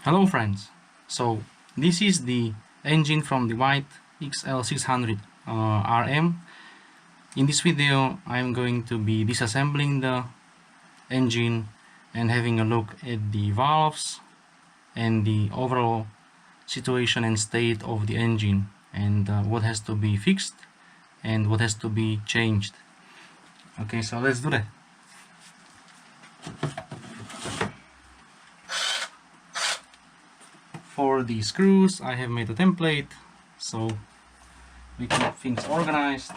Hello friends, so this is the engine from the white XL600 RM. In this video I'm going to be disassembling the engine and having a look at the valves and the overall situation and state of the engine, and what has to be fixed and what has to be changed. Okay, so let's do that. For the screws, I have made a template so we keep things organized.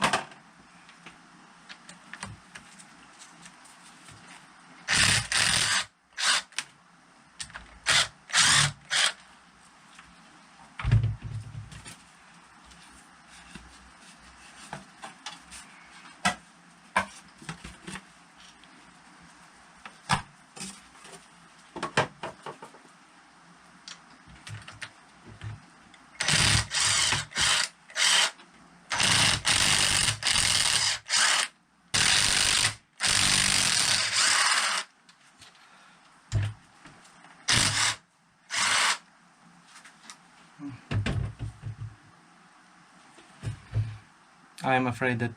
I am afraid that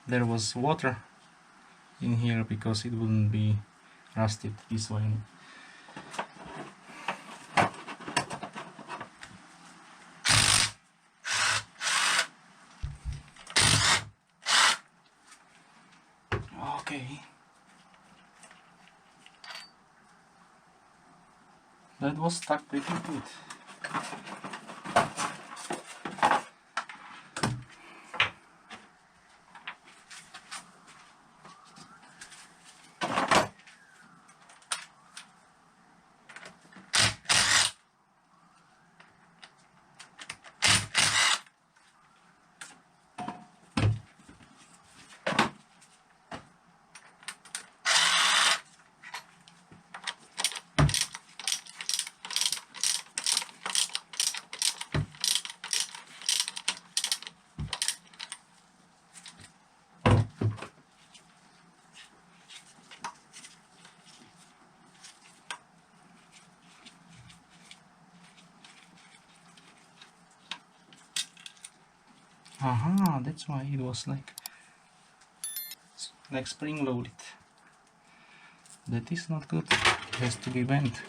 there was water in here because it wouldn't be rusted this way. Okay, that was stuck pretty good. Aha, that's why it was like spring loaded. That is not good. It has to be bent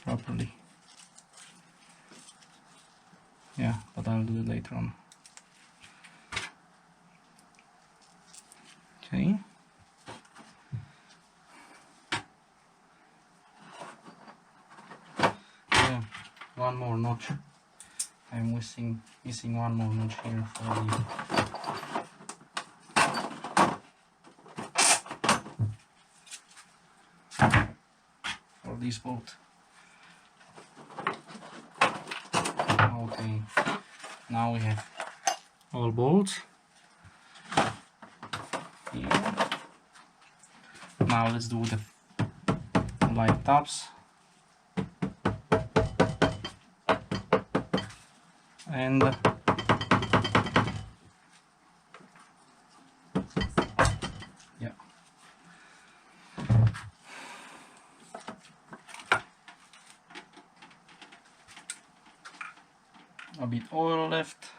properly. Yeah, but I'll do it later on. Okay. Yeah, one more notch. I'm missing one more notch here for this bolt. Okay, now we have all bolts here. Now let's do the light tabs. And yeah, a bit oil left.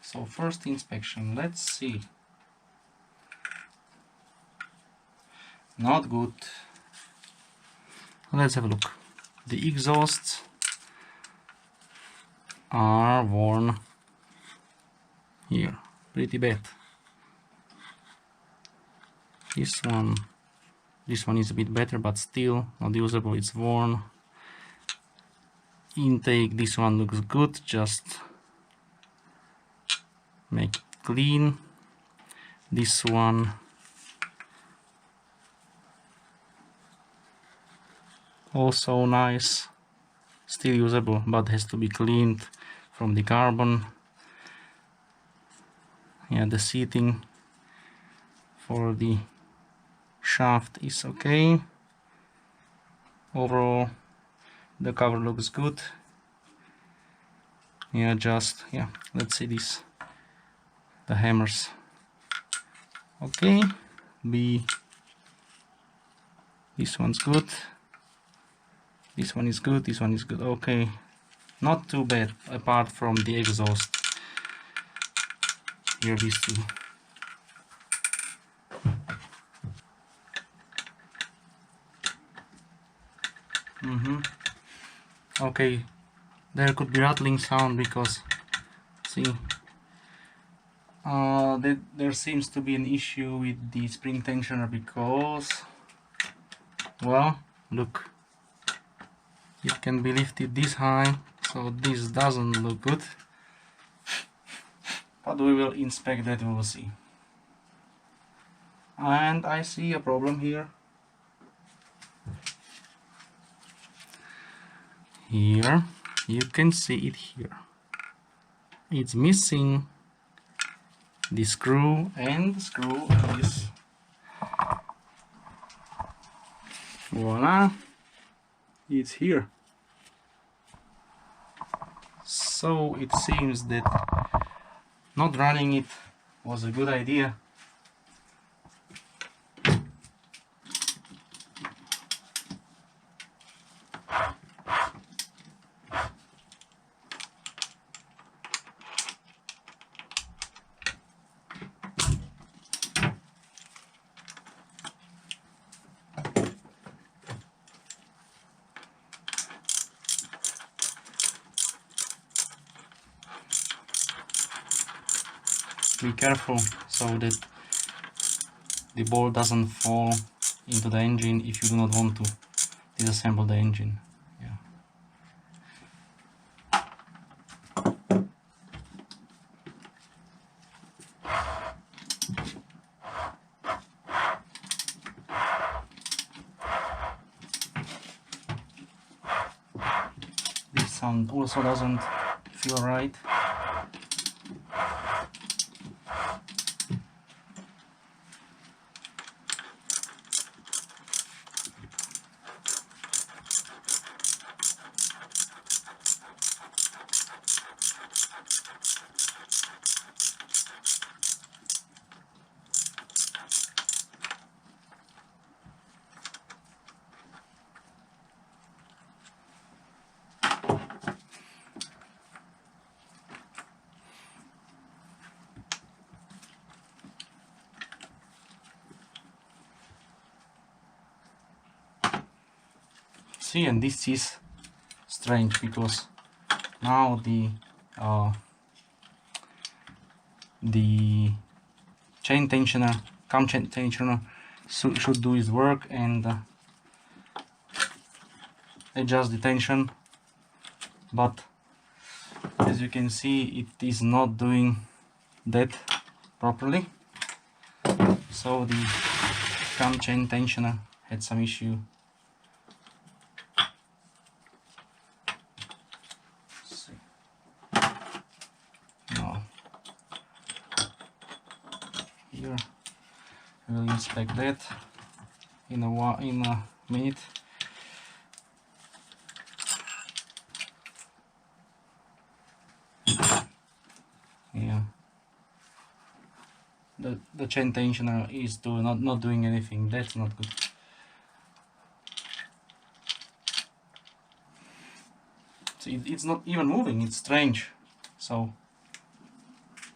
So first inspection, let's see. Not good. Let's have a look. The exhausts are worn here, pretty bad. This one is a bit better, but still not usable. It's worn. Intake, this one looks good, just make it clean. This one also nice, still usable, but has to be cleaned from the carbon. Yeah, the seating for the shaft is okay. Overall the cover looks good. Yeah, let's see the hammers. Okay, this one's good. This one is good, this one is good. Okay, not too bad apart from the exhaust. Here, these two. Okay, there could be rattling sound because, see, there seems to be an issue with the spring tensioner because, well, look, it can be lifted this high, so this doesn't look good. But we will inspect that, we will see. And I see a problem here. Here, you can see it here. It's missing the screw, and the screw is, voila, it's here. So it seems that not running it was a good idea. Be careful so that the bolt doesn't fall into the engine if you do not want to disassemble the engine. Yeah. This sound also doesn't feel right. See, and this is strange because now the chain tensioner, cam chain tensioner should do its work and adjust the tension, but as you can see it is not doing that properly. So the cam chain tensioner had some issue. Here we'll inspect that in a minute. Yeah, the chain tensioner is not doing anything. That's not good. So it's not even moving. It's strange. So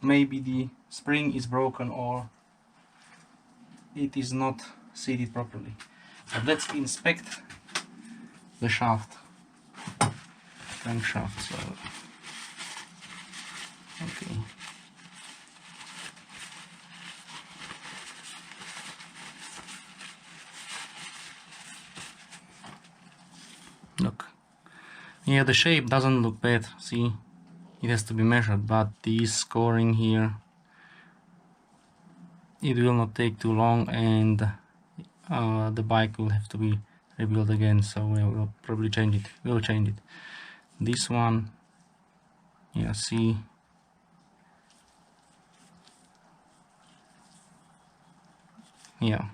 maybe the spring is broken or it is not seated properly. So let's inspect the shaft, crankshaft. So okay. Look. Yeah, the shape doesn't look bad. See, it has to be measured, but this scoring here, it will not take too long, and the bike will have to be rebuilt again. So we'll probably change it. We'll change it. This one, yeah, see. Yeah.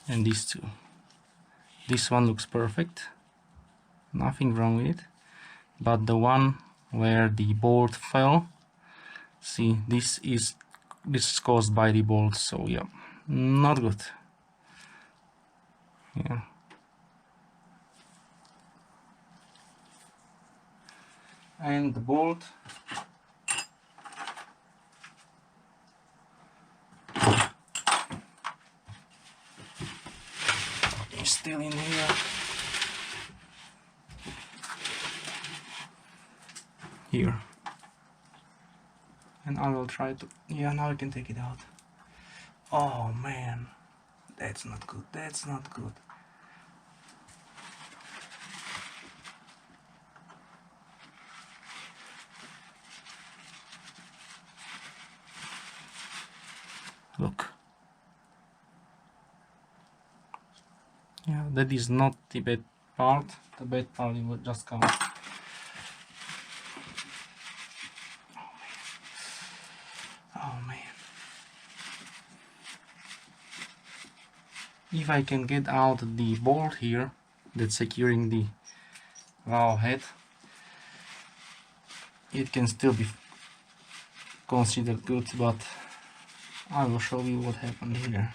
And these two. This one looks perfect. Nothing wrong with it. But the one where the bolt fell, see, this is caused by the bolt. So yeah, not good. Yeah. And the bolt is still in here. Here. And I will try to, yeah, now I can take it out. Oh man, that's not good, that's not good. Look. Yeah, that is not the bad part. The bad part will just come. Oh man. If I can get out the bolt here that's securing the valve head, it can still be considered good, but I will show you what happened here.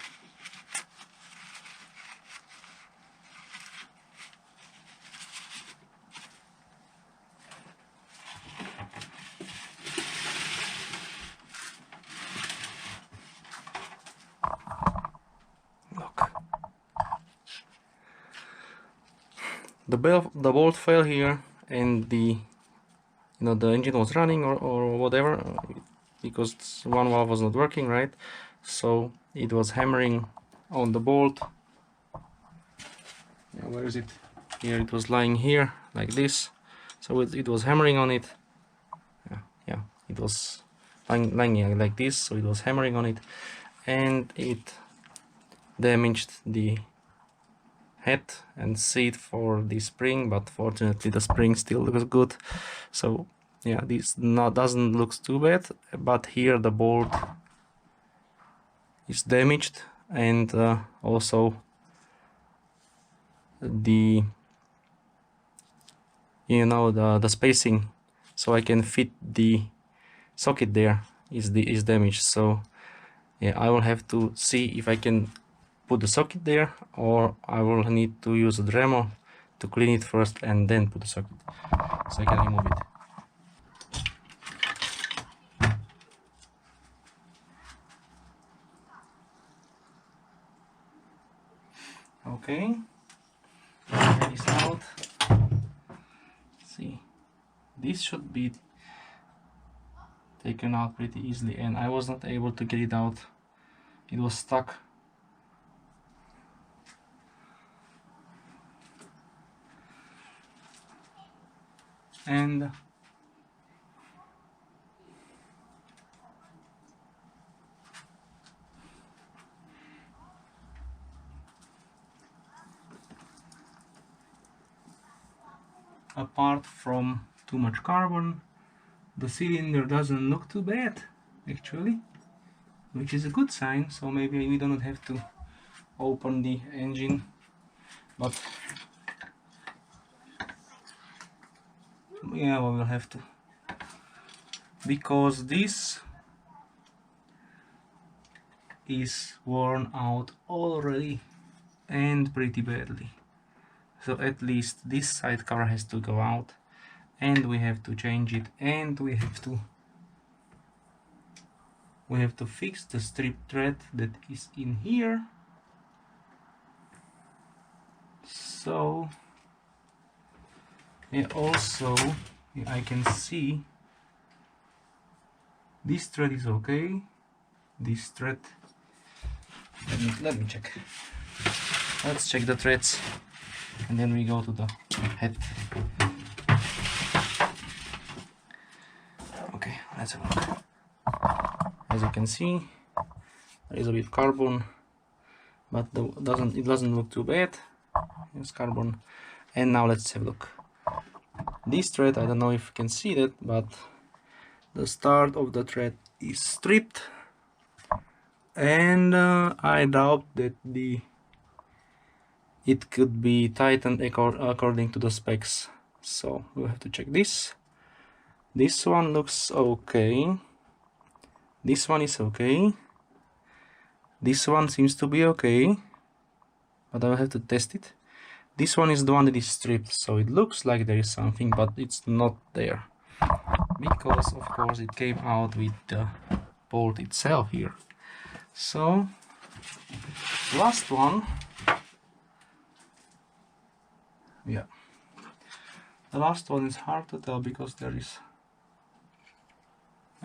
Look. The bolt fell here, and the engine was running or whatever, because one valve was not working right, so it was hammering on the bolt. Yeah, where is it? Here, it was lying here like this, so it was hammering on it. Yeah, it was lying like this, so it was hammering on it, and it damaged the head and seat for the spring, but fortunately the spring still looks good. So yeah, this doesn't look too bad, but here the bolt is damaged, and also the the spacing so I can fit the socket there is damaged. So yeah, I will have to see if I can put the socket there, or I will need to use a Dremel to clean it first and then put the socket, so I can remove it. Okay, get this out. See, this should be taken out pretty easily, and I was not able to get it out. It was stuck. And apart from too much carbon, the cylinder doesn't look too bad actually, which is a good sign. So maybe we don't have to open the engine, but yeah, we will have to, because this is worn out already, and pretty badly. So at least this side cover has to go out, and we have to change it, and we have to fix the strip thread that is in here. So yeah, also I can see this thread is okay. This thread, let me check. Let's check the threads, and then we go to the head. Okay, let's have a look. As you can see, there is a bit carbon, but it doesn't look too bad. It's carbon. And now let's have a look. This thread, I don't know if you can see that, but the start of the thread is stripped, and I doubt that it could be tightened according to the specs. So we'll have to check this. This one looks okay. This one is okay. This one seems to be okay. but I will have to test it. This one is the one that is stripped, so it looks like there is something, but it's not there, because of course it came out with the bolt itself here. So last one, yeah, the last one is hard to tell because there is,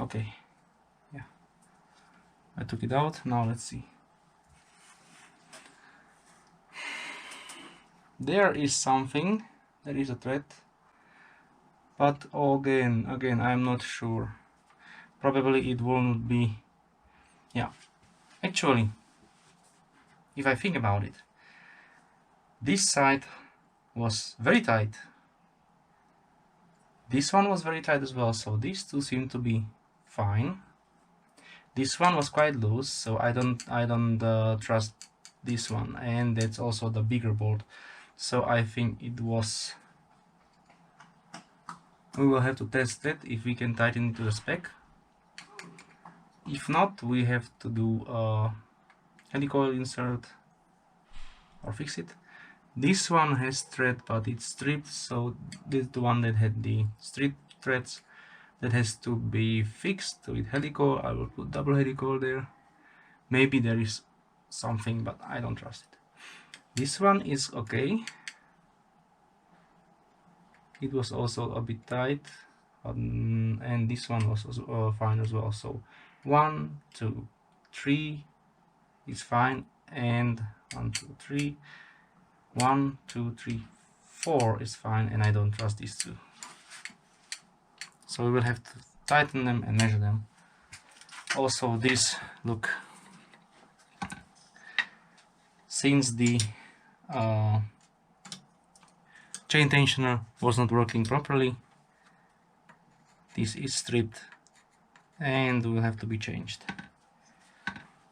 okay, yeah, I took it out. Now let's see. There is something, there is a thread, but again I'm not sure. Probably it won't be, yeah, actually, if I think about it, this side was very tight, this one was very tight as well, so these two seem to be fine. This one was quite loose, so I don't trust this one, and that's also the bigger bolt, so I think it was, we will have to test it if we can tighten it to the spec. If not, we have to do a helicoil insert or fix it. This one has thread, but it's stripped, so this is the one that had the stripped threads that has to be fixed with helicoil. I will put double helicoil there. Maybe there is something, but I don't trust it. This one is okay. It was also a bit tight, and this one was also fine as well. So 1, 2, 3 is fine, and 1, 2, 3, 1, 2, 3, 4 is fine, and I don't trust these two. So we will have to tighten them and measure them. Also, this, look, since the chain tensioner was not working properly, this is stripped and will have to be changed.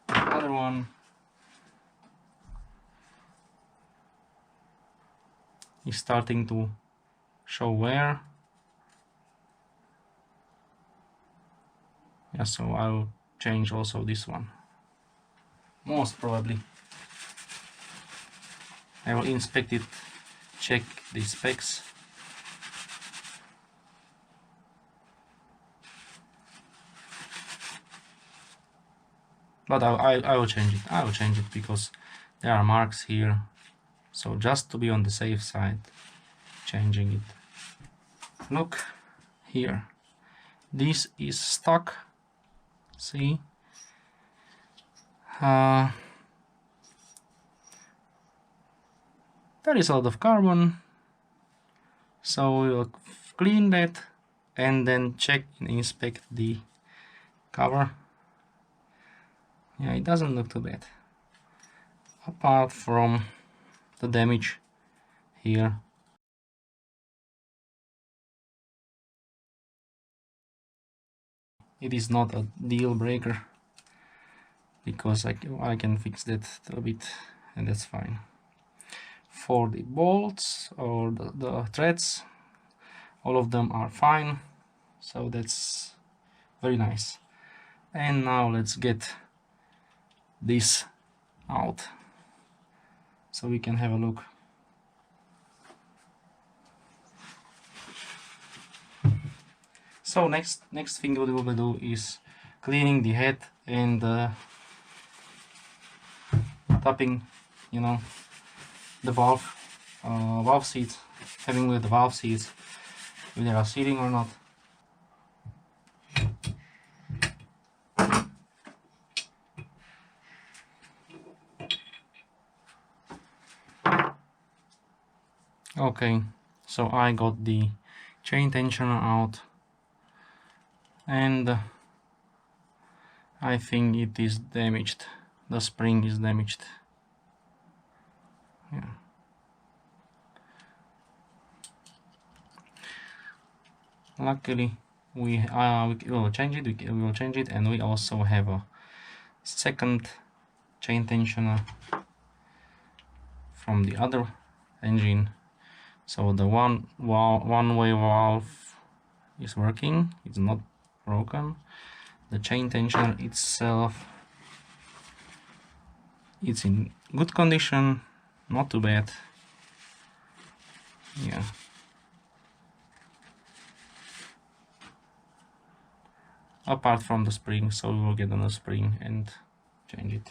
The other one is starting to show wear. Yeah, so I'll change also this one. Most probably. I will inspect it, check the specs. But I will change it. I will change it because there are marks here. So just to be on the safe side, changing it. Look here. This is stock. See? There is a lot of carbon. So we will clean that and then check and inspect the cover. Yeah, it doesn't look too bad. Apart from the damage here. It is not a deal breaker because I can fix that a bit, and that's fine. For the bolts or the threads, all of them are fine, so that's very nice. And now let's get this out so we can have a look. So next thing we will do is cleaning the head and tapping, you know, the valve seats, having with the valve seats if they are seating or not. Okay, so I got the chain tensioner out, and I think it is damaged. The spring is damaged. Yeah. Luckily, we will change it. We will change it, and we also have a second chain tensioner from the other engine. So the one-way valve is working. It's not broken. The chain tensioner itself, it's in good condition. Not too bad. Yeah. Apart from the spring, so we will get on the spring and change it.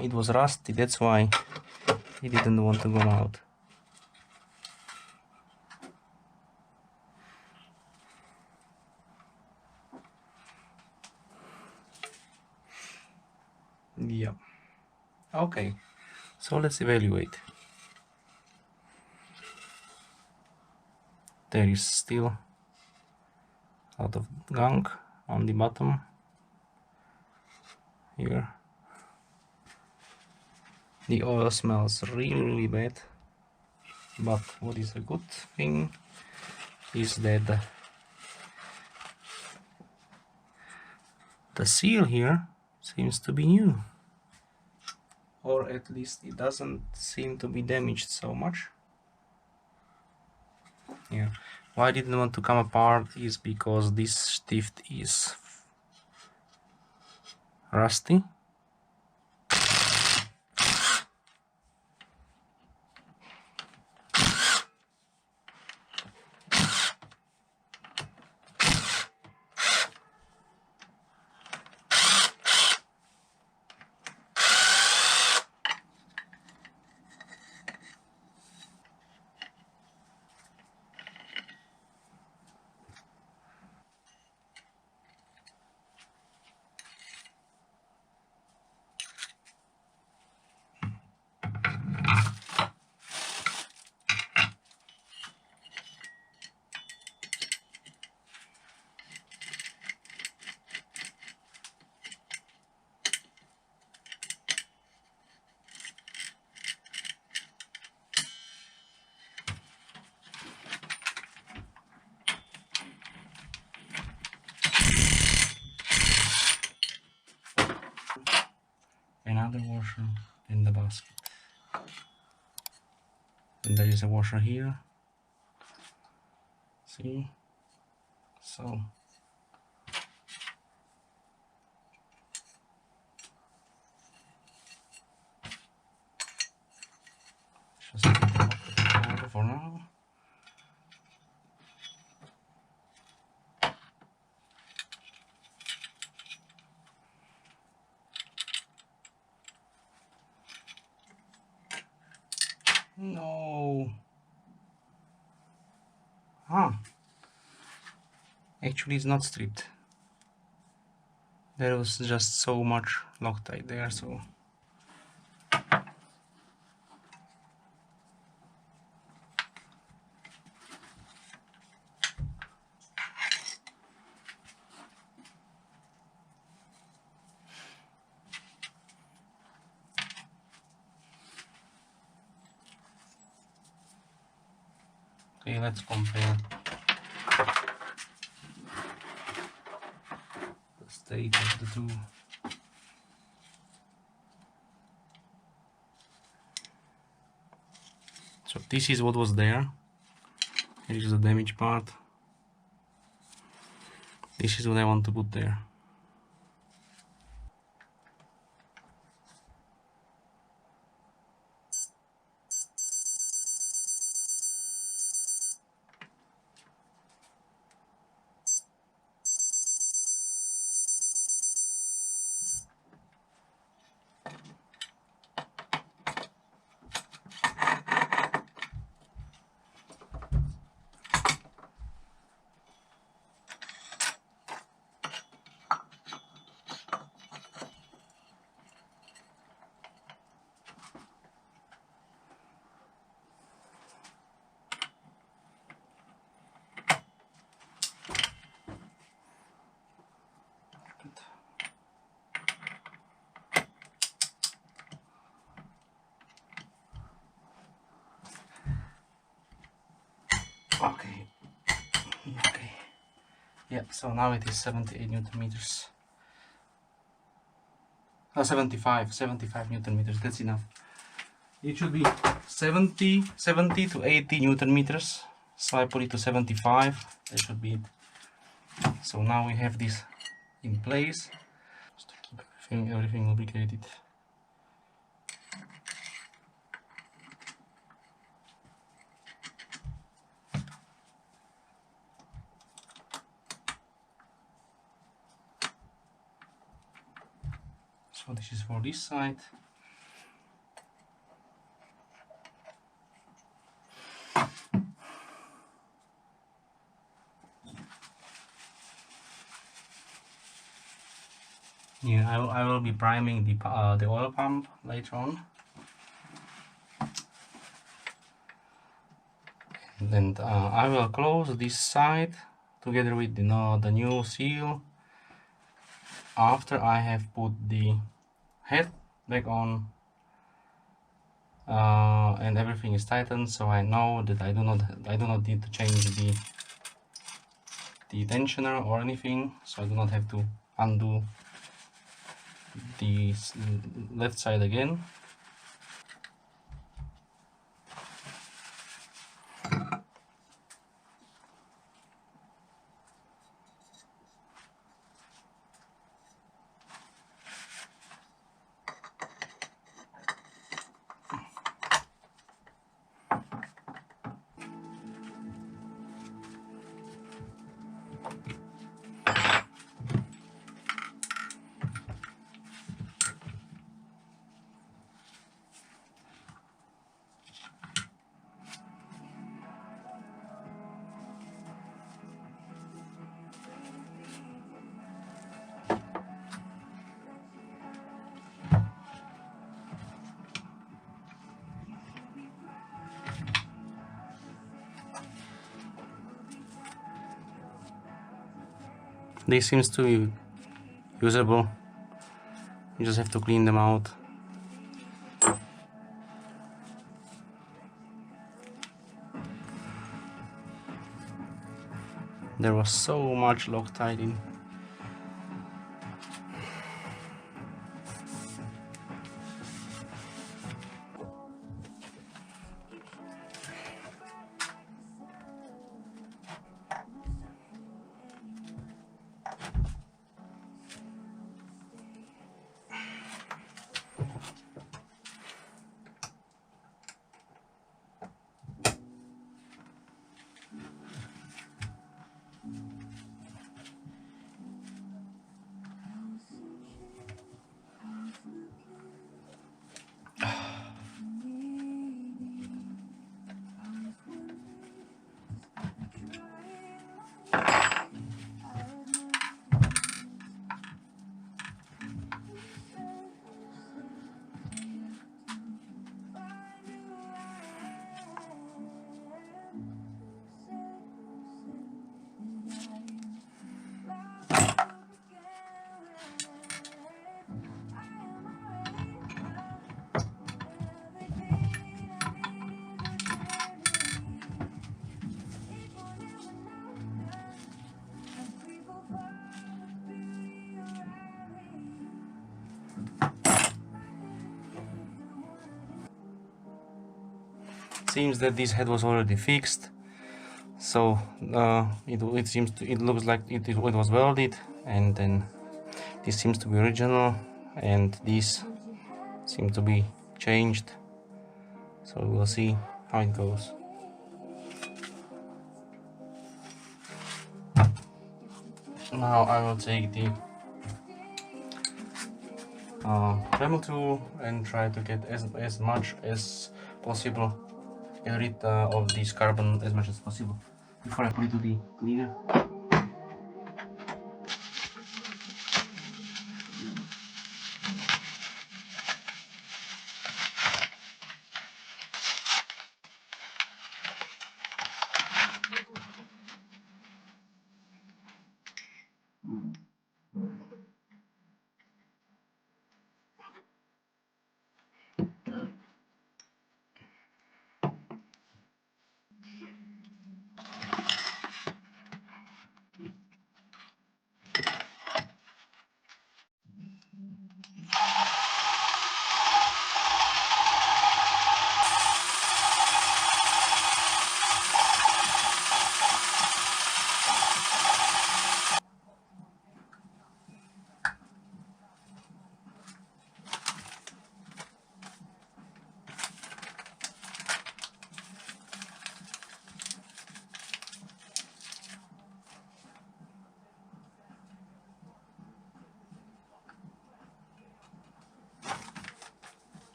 It was rusty, that's why it didn't want to come out. Yeah. Okay, so let's evaluate. There is still a lot of gunk on the bottom here. The oil smells really bad, but what is a good thing is that the seal here seems to be new, or at least it doesn't seem to be damaged so much. Yeah, why I didn't want to come apart is because this stift is rusty. Another washer in the basket, and there is a washer here, see, so just take it out for now. No. Actually it's not stripped. There was just so much Loctite there, so okay, let's compare the state of the two. So this is what was there. Here is the damaged part. This is what I want to put there. Okay. Yeah, so now it is 78 Newton meters. 75 Newton meters, that's enough. It should be 70 to 80 Newton meters. So I put it to 75, that should be it. So now we have this in place. Just to keep everything lubricated. So this is for this side. Yeah, I will be priming the oil pump later on. And then I will close this side together with the new seal after I have put the head back on and everything is tightened, so I know that I do not need to change the tensioner or anything, so I do not have to undo the left side again. This seems to be usable, you just have to clean them out. There was so much Loctite in. Seems that this head was already fixed, So it looks like it was welded, and then this seems to be original, and this seems to be changed. So we'll see how it goes. Now I will take the Dremel tool and try to get as much as possible, get rid of this carbon as much as possible before I put it to the cleaner.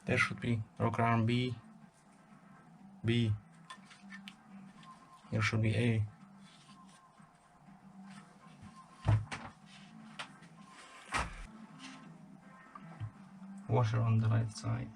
There should be rocker arm B, B. Here should be A. Washer on the right side.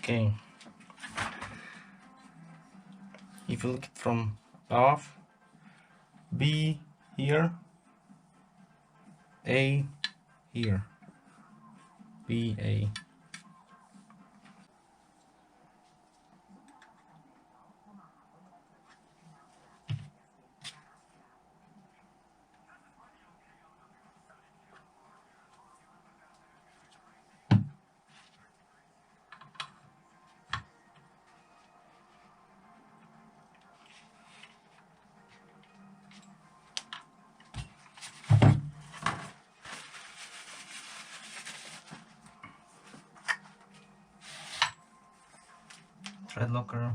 Okay, if you look it from above, B here, A here, B, A. Thread locker.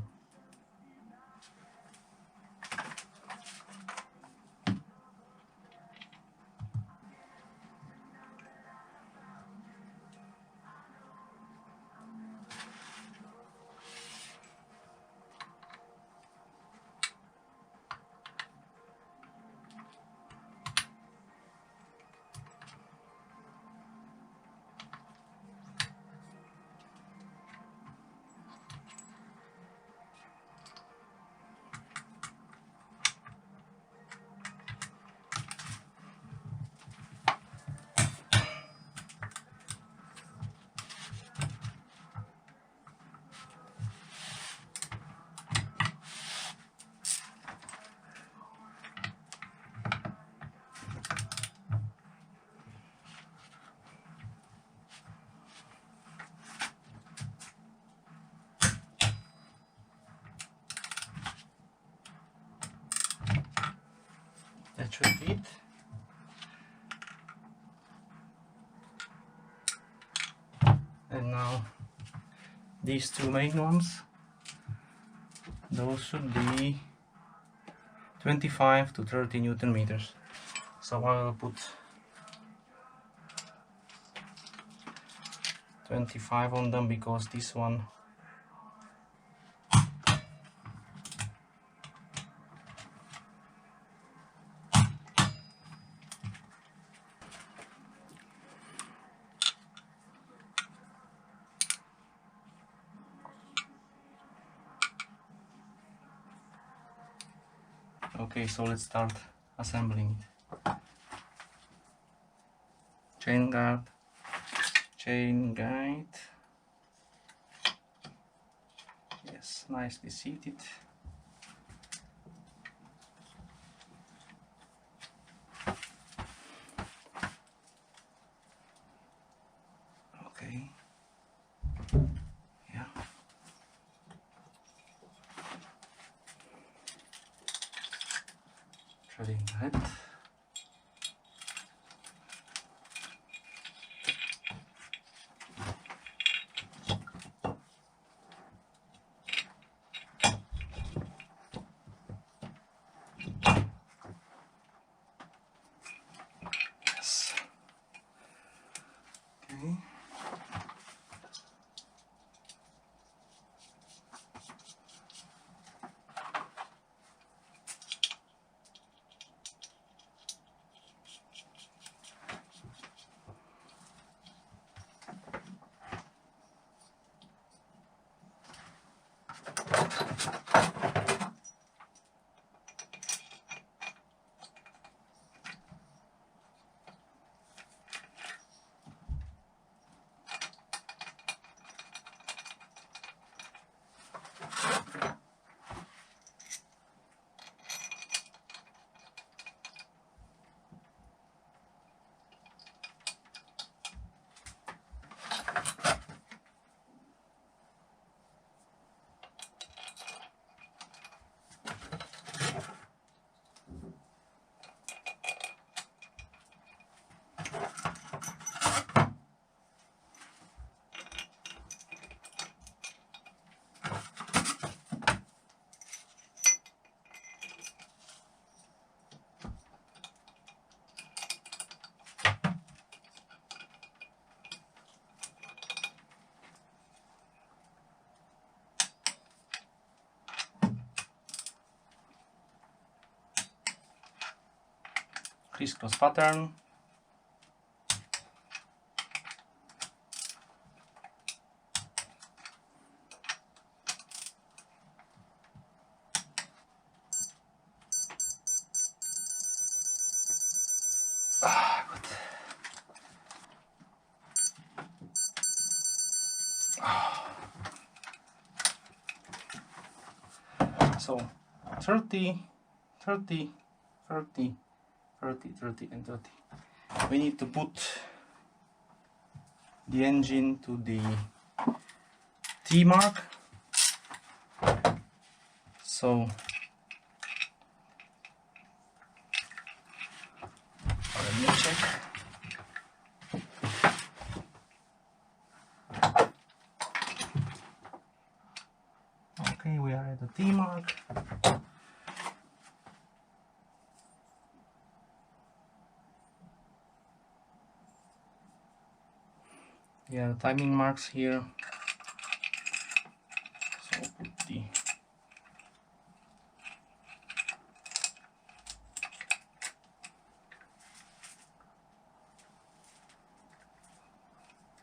That should be it. And now these two main ones, those should be 25 to 30 Newton meters. So I will put 25 on them because this one okay, so let's start assembling it. Chain guide, yes, nicely seated. Okay, yeah. Threading that. Yes. Okay. Crisscross pattern. So 30, 30, 30, 30, 30, and 30. We need to put the engine to the T mark. So let me check. Okay, we are at the T mark. Yeah, the timing marks here. So put the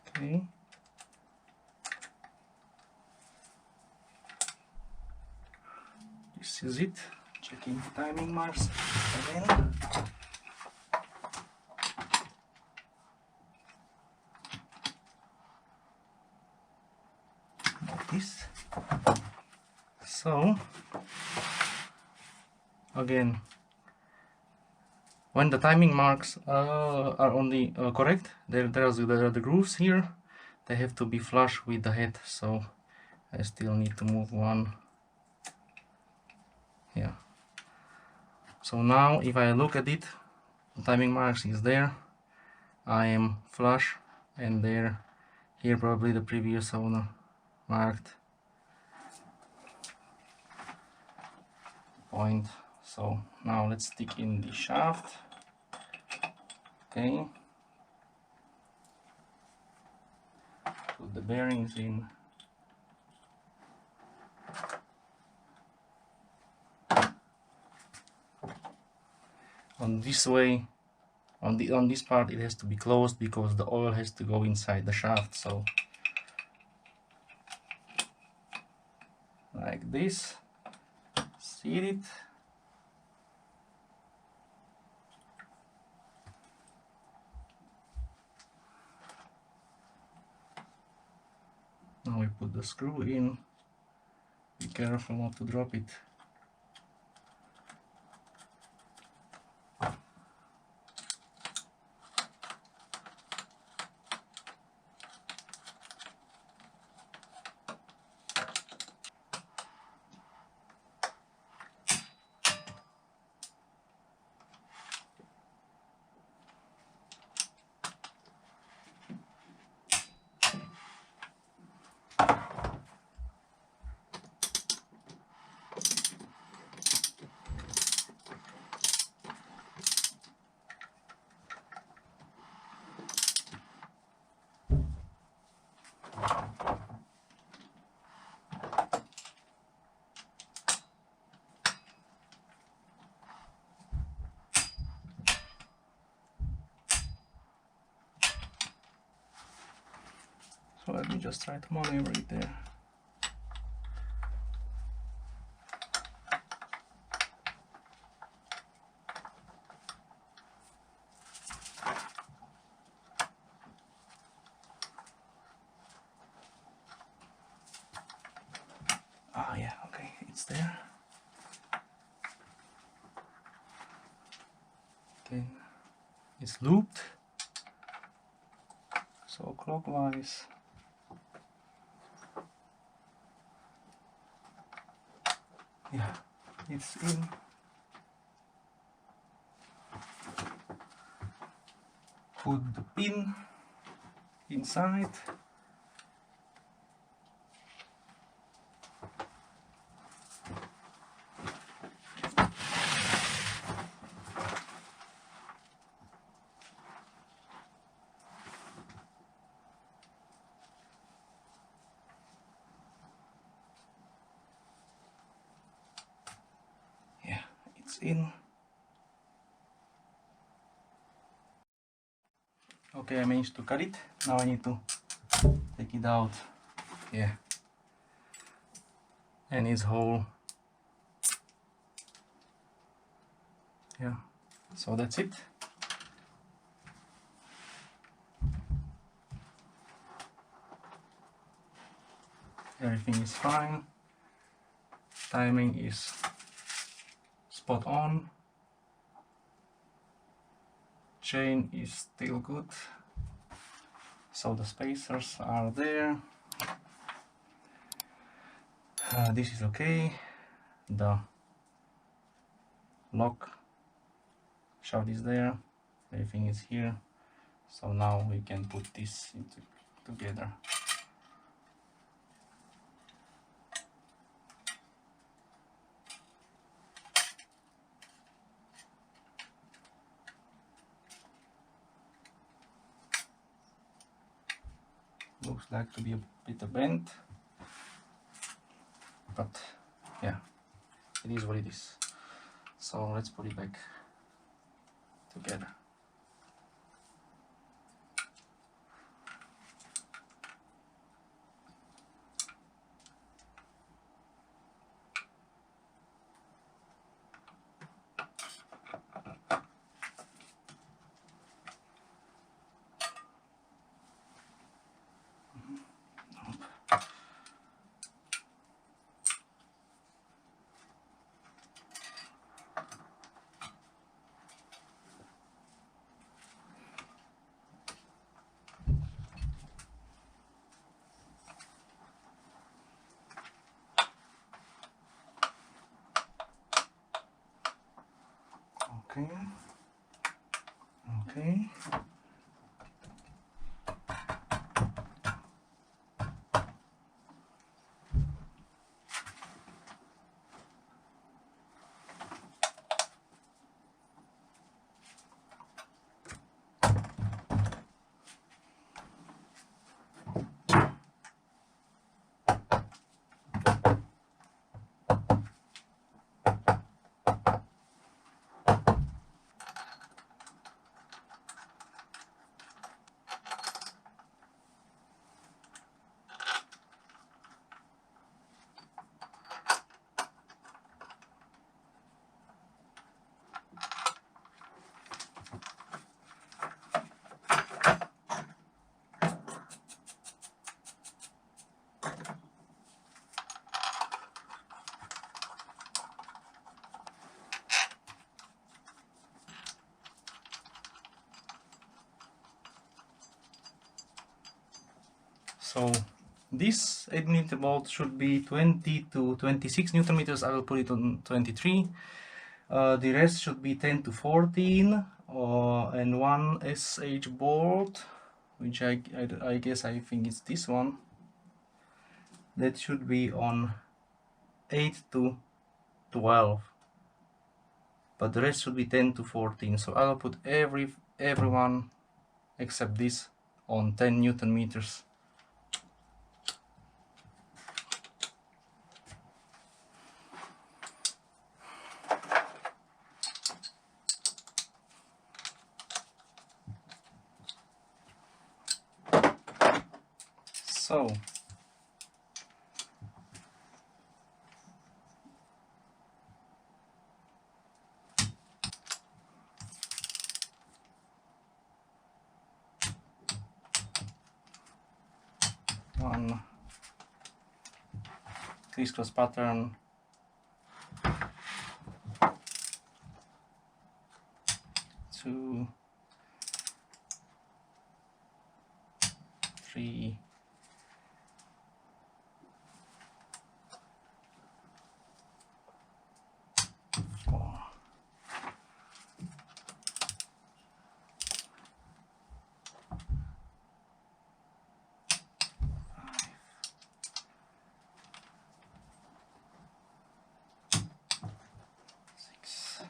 okay. This is it. Checking the timing marks again. Like this. So again, when the timing marks are only correct, there are the grooves here. They have to be flush with the head. So I still need to move one. Yeah. So now if I look at it, the timing marks is there. I am flush, and there, here probably the previous owner marked point. So now let's stick in the shaft. Okay. Put the bearings in. On this way, on this part it has to be closed because the oil has to go inside the shaft. So like this, seal it. Now we put the screw in. Be careful not to drop it. So let me just try to maneuver it there. Ah, yeah, okay, it's there. Okay, it's looped. So clockwise. Yeah, it's in. Put the pin inside. Yeah, it's in. Okay, I managed to cut it. Now I need to take it out. Yeah, and it's whole. Yeah, so that's it. Everything is fine. Timing is spot on. Chain is still good. So the spacers are there. This is okay. The lock shaft is there. Everything is here. So now we can put this together. Looks like to be a bit bent, but yeah, it is what it is. So let's put it back together. Okay. Okay. So this 8mm bolt should be 20 to 26 Newton meters. I will put it on 23. The rest should be 10 to 14, and one SH bolt, which I guess I think it's this one, that should be on 8 to 12, but the rest should be 10 to 14. So I'll put everyone except this on 10 Newton meters. So one crisscross pattern, 2, 3, 4, 6.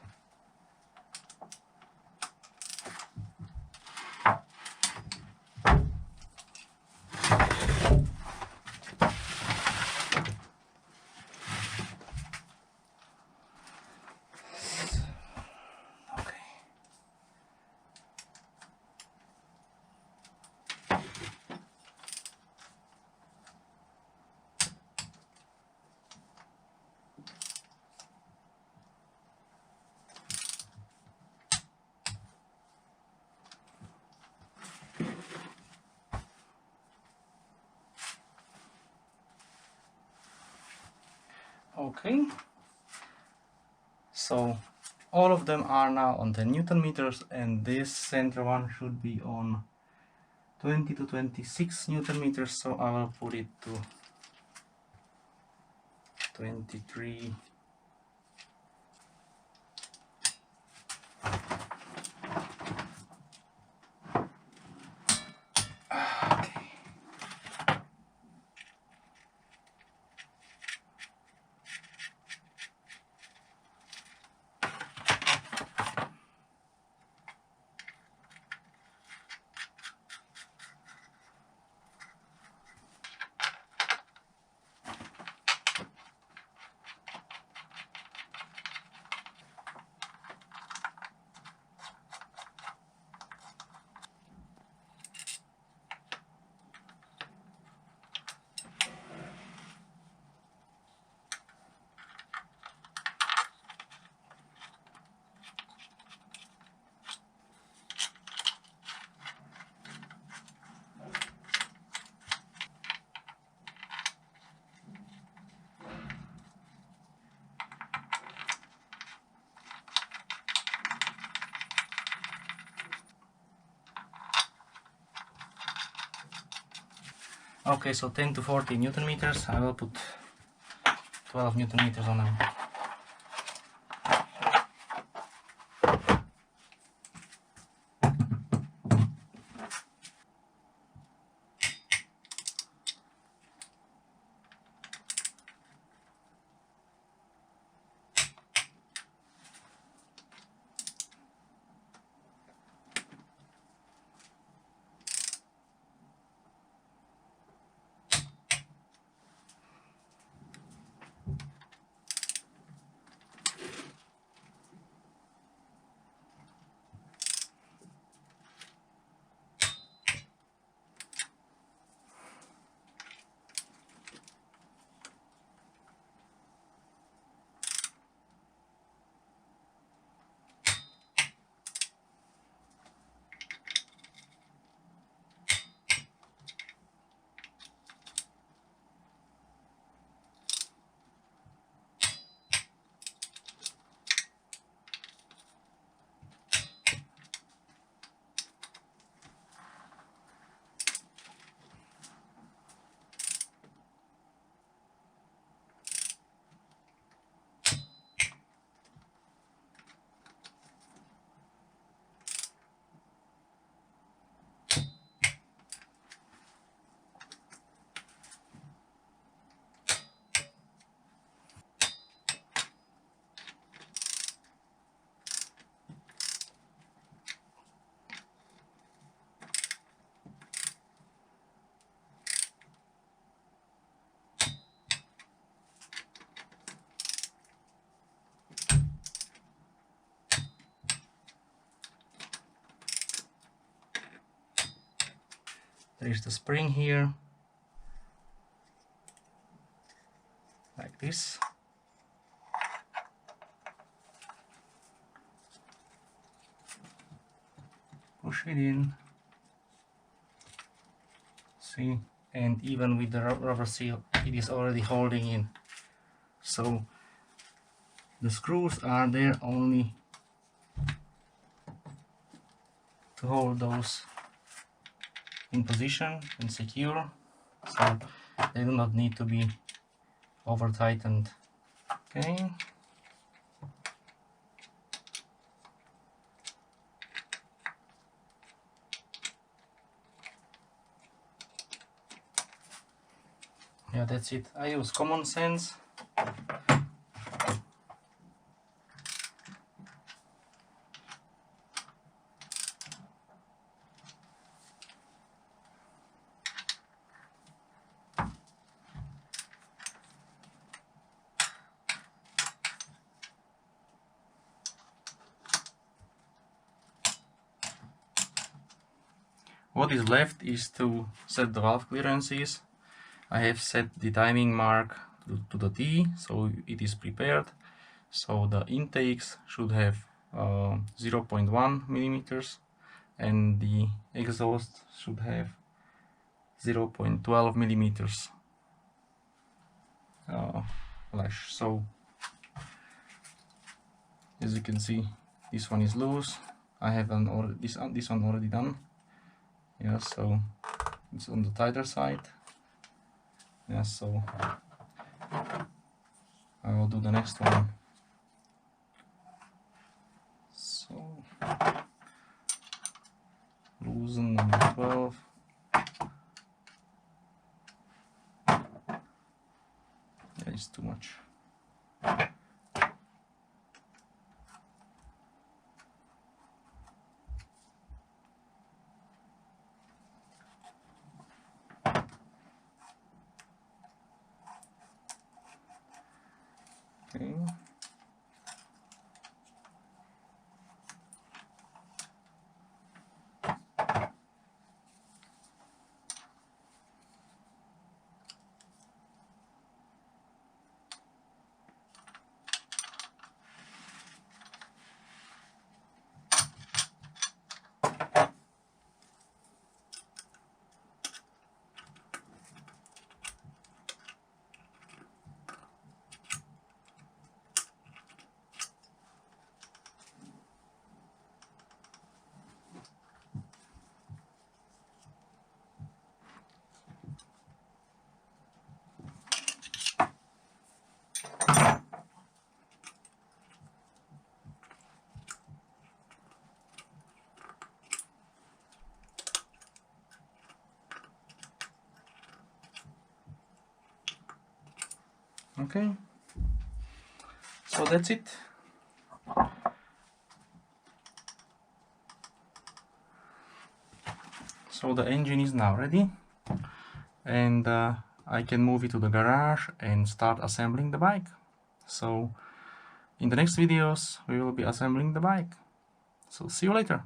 Okay, so all of them are now on 10 Newton meters, and this center one should be on 20 to 26 Newton meters, so I will put it to 23. Okay, so 10 to 40 Newton meters. I will put 12 Newton meters on them. There is the spring here, like this. Push it in. See, and even with the rubber seal, it is already holding in. So the screws are there only to hold those in position and secure, so they do not need to be over tightened. Okay. Yeah, that's it. I use common sense. What is left is to set the valve clearances. I have set the timing mark to the T, so it is prepared. So the intakes should have 0.1 millimeters, and the exhaust should have 0.12 millimeters. lash. So as you can see, this one is loose. I have this one already done. Yeah, so it's on the tighter side. Yeah, so I will do the next one. So loosen number 12. Yeah, it's too much. Okay. Okay, so that's it. So the engine is now ready, and I can move it to the garage and start assembling the bike. So in the next videos we will be assembling the bike. So see you later.